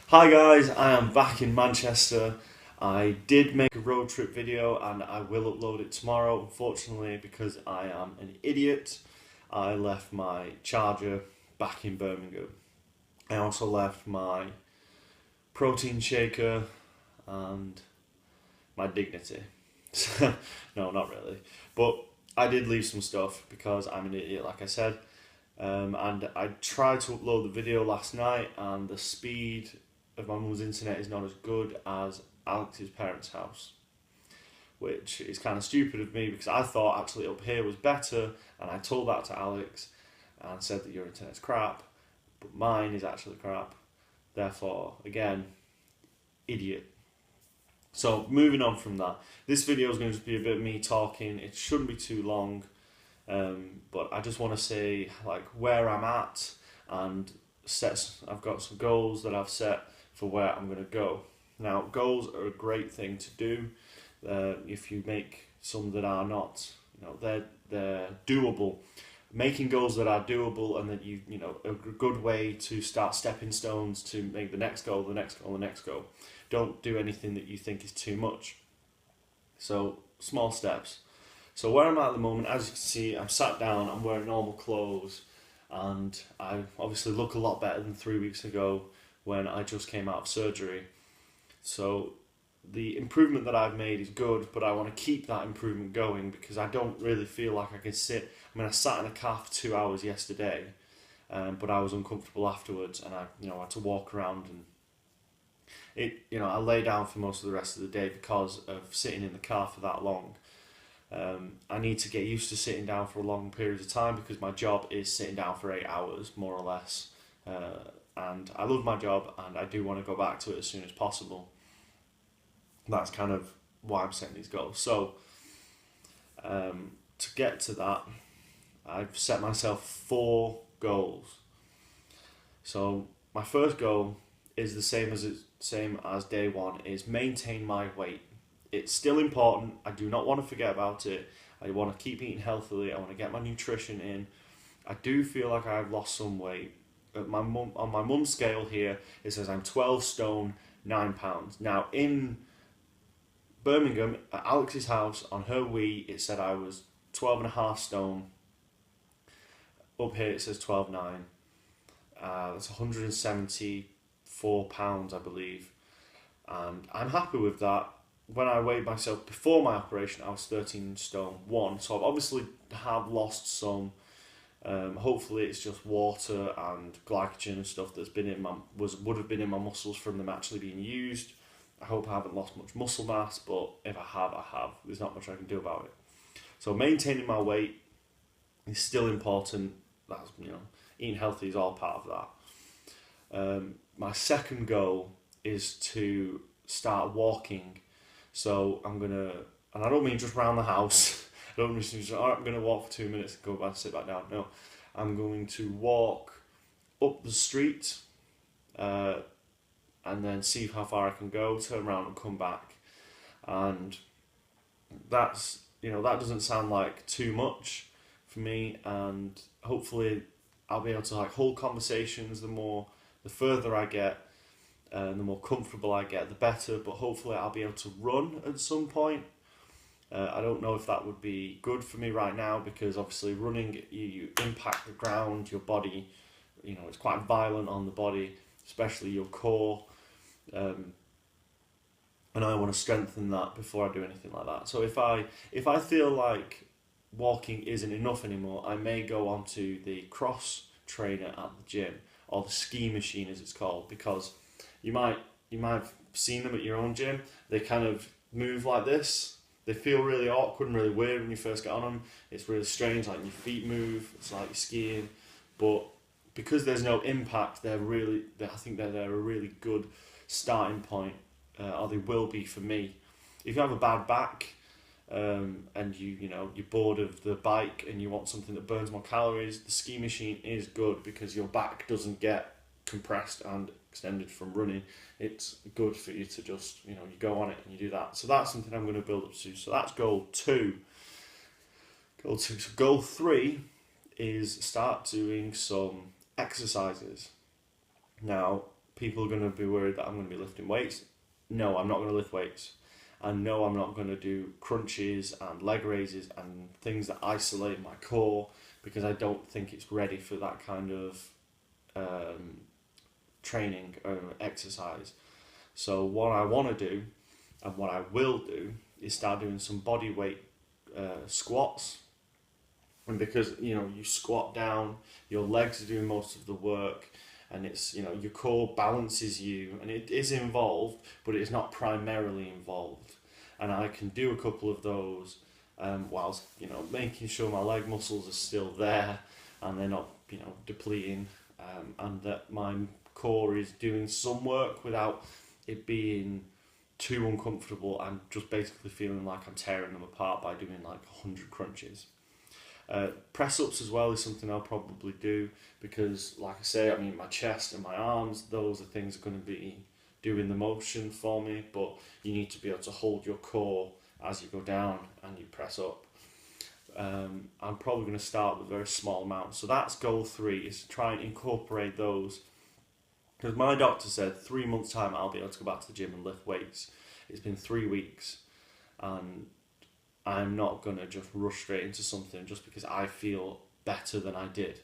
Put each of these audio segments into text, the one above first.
Hi guys, I am back in Manchester. I did make a road trip video and I will upload it tomorrow. Unfortunately, because I am an idiot, I left my charger back in Birmingham. I also left my protein shaker and my dignity. No, not really. But I did leave some stuff because I'm an idiot, like I said. And I tried to upload the video last night, and the speed of my mum's internet is not as good as Alex's parents' house, which is kind of stupid of me because I thought actually up here was better, and I told that to Alex and said that your internet's crap, but mine is actually crap. Therefore, again, idiot. So moving on from that, this video is going to just be a bit of me talking. It shouldn't be too long. But I just want to say like where I'm at and I've got some goals that I've set for where I'm going to go. Now, goals are a great thing to do if you make some that are not, they're doable. Making goals that are doable and that a good way to start stepping stones to make the next goal, the next goal, the next goal. Don't do anything that you think is too much. So small steps. So where I'm at the moment, as you can see, I'm sat down, I'm wearing normal clothes, and I obviously look a lot better than 3 weeks ago when I just came out of surgery. So the improvement that I've made is good, but I want to keep that improvement going because I don't really feel like I can sit. I mean, I sat in a car for 2 hours yesterday, but I was uncomfortable afterwards, and I had to walk around and I lay down for most of the rest of the day because of sitting in the car for that long. I need to get used to sitting down for a long period of time because my job is sitting down for 8 hours, more or less. And I love my job and I do want to go back to it as soon as possible. That's kind of why I'm setting these goals. So, to get to that, I've set myself 4 goals. So, my first goal is the same as day one, is maintain my weight. It's still important. I do not want to forget about it. I want to keep eating healthily. I want to get my nutrition in. I do feel like I've lost some weight. On my mum's scale here, it says I'm 12 stone, 9 pounds. Now, in Birmingham, at Alex's house, on her Wii, it said I was 12 and a half stone. Up here, it says 12.9. That's 174 pounds, I believe. And I'm happy with that. When I weighed myself before my operation, I was 13 stone 1. So I've obviously have lost some. Hopefully it's just water and glycogen and stuff that's would have been in my muscles from them actually being used. I hope I haven't lost much muscle mass, but if I have, I have. There's not much I can do about it. So maintaining my weight is still important. That's eating healthy is all part of that. My second goal is to start walking. So I'm gonna, and I don't mean just around the house. I don't mean just, all right, I'm gonna walk for 2 minutes and go back and sit back down. No, I'm going to walk up the street, and then see how far I can go, turn around and come back. And that doesn't sound like too much for me, and hopefully I'll be able to hold conversations. The further I get, and the more comfortable I get, the better. But hopefully I'll be able to run at some point. I don't know if that would be good for me right now because obviously running, you impact the ground, your body, it's quite violent on the body, especially your core. And I want to strengthen that before I do anything like that. So if I feel like walking isn't enough anymore, I may go onto the cross trainer at the gym, or the ski machine as it's called, because you might have seen them at your own gym. They kind of move like this. They feel really awkward and really weird when you first get on them. It's really strange, like your feet move. It's like you're skiing, but because there's no impact, I think they're a really good starting point, or they will be for me. If you have a bad back, and you're bored of the bike and you want something that burns more calories, the ski machine is good because your back doesn't get compressed and extended from running. It's good for you to just you go on it and you do that. So that's something I'm going to build up to. So that's goal 2. So goal 3 is start doing some exercises. Now, people are going to be worried that I'm going to be lifting weights. No, I'm not going to lift weights. And no, I'm not going to do crunches and leg raises and things that isolate my core, because I don't think it's ready for that kind of training or exercise. So what I want to do and what I will do is start doing some body weight squats. And because you squat down, your legs are doing most of the work, and it's your core balances you, and it is involved, but it's not primarily involved. And I can do a couple of those whilst making sure my leg muscles are still there and they're not depleting, and that my core is doing some work without it being too uncomfortable and just basically feeling like I'm tearing them apart by doing like 100 crunches. Press ups as well is something I'll probably do, because like I say, my chest and my arms, those are things that are going to be doing the motion for me, but you need to be able to hold your core as you go down and you press up. I'm probably going to start with a very small amount. So that's goal 3, is to try and incorporate those. Because my doctor said 3 months time I'll be able to go back to the gym and lift weights. It's been 3 weeks, and I'm not going to just rush straight into something just because I feel better than I did.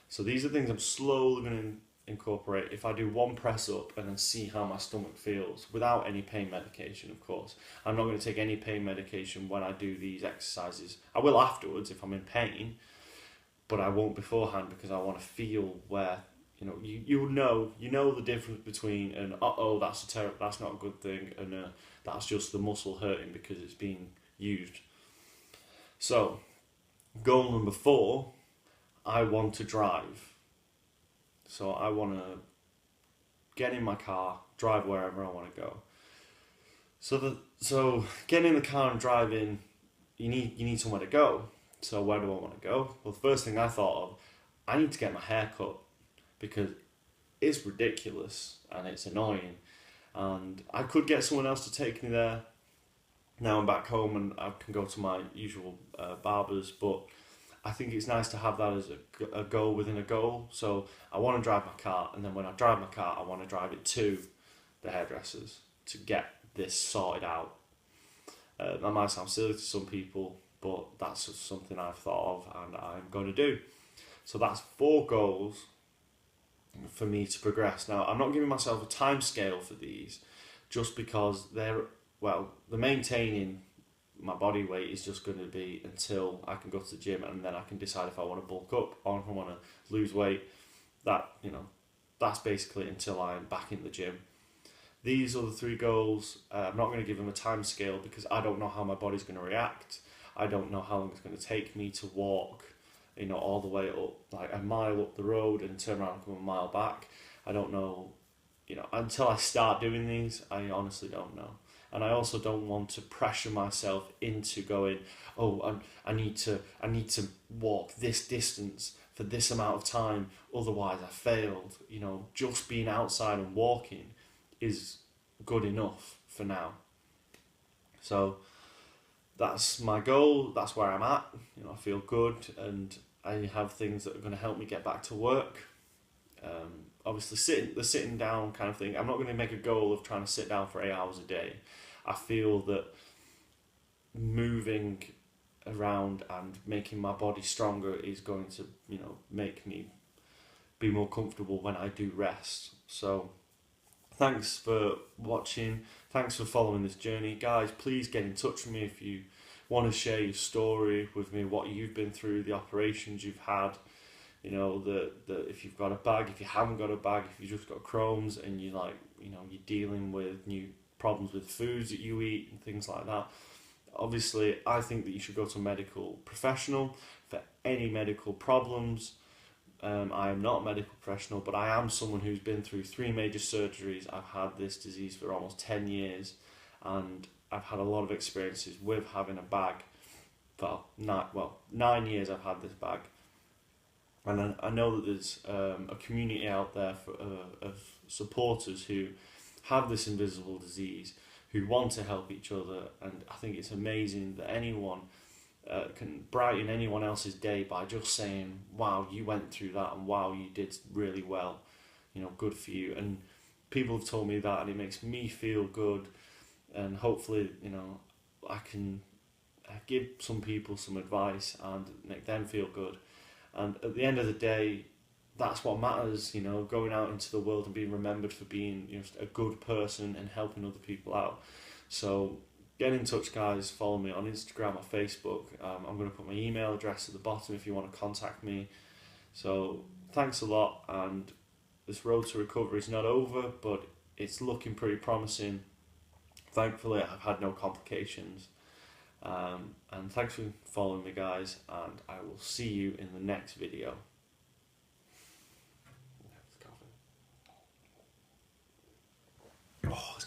So these are things I'm slowly going to incorporate. If I do one press up and then see how my stomach feels without any pain medication, of course. I'm not going to take any pain medication when I do these exercises. I will afterwards if I'm in pain, but I won't beforehand, because I want to feel where you know the difference between an that's not a good thing, and that's just the muscle hurting because it's being used. So goal number 4, I want to drive. So I want to get in my car, drive wherever I want to go. So getting in the car and driving, you need somewhere to go. So where do I want to go? Well, the first thing I thought of, I need to get my hair cut, because it's ridiculous and it's annoying. And I could get someone else to take me there. Now I'm back home and I can go to my usual barbers, but I think it's nice to have that as a goal within a goal. So I want to drive my car, and then when I drive my car, I want to drive it to the hairdressers to get this sorted out. That might sound silly to some people, but that's just something I've thought of and I'm going to do. So that's 4 goals for me to progress. Now, I'm not giving myself a time scale for these, just because the maintaining my body weight is just going to be until I can go to the gym, and then I can decide if I want to bulk up or if I want to lose weight. That's basically until I'm back in the gym. These are the 3 goals. I'm not going to give them a time scale because I don't know how my body's going to react. I don't know how long it's going to take me to walk, all the way up, like a mile up the road and turn around and come a mile back. I don't know, until I start doing these, I honestly don't know. And I also don't want to pressure myself into going, I need to walk this distance for this amount of time, otherwise I failed. Just being outside and walking is good enough for now. So that's my goal, that's where I'm at. I feel good, and I have things that are going to help me get back to work. Obviously the sitting down kind of thing, I'm not going to make a goal of trying to sit down for 8 hours a day. I feel that moving around and making my body stronger is going to make me be more comfortable when I do rest. So thanks for watching, thanks for following this journey. Guys, please get in touch with me if you want to share your story with me, what you've been through, the operations you've had. If you've got a bag, if you haven't got a bag, if you've just got Crohn's and you're dealing with new problems with foods that you eat and things like that. Obviously, I think that you should go to a medical professional for any medical problems. I am not a medical professional, but I am someone who's been through 3 major surgeries. I've had this disease for almost 10 years, and I've had a lot of experiences with having a bag. For 9 years I've had this bag. And I know that there's a community out there of supporters who have this invisible disease, who want to help each other, and I think it's amazing that anyone can brighten anyone else's day by just saying, wow, you went through that, and wow, you did really well. good for you. And people have told me that, and it makes me feel good. And hopefully, I can give some people some advice and make them feel good. And at the end of the day, that's what matters, going out into the world and being remembered for being a good person and helping other people out. So get in touch, guys. Follow me on Instagram or Facebook. I'm going to put my email address at the bottom if you want to contact me. So thanks a lot, and this road to recovery is not over, but it's looking pretty promising. Thankfully, I've had no complications. And thanks for following me, guys, and I will see you in the next video. Oh, it's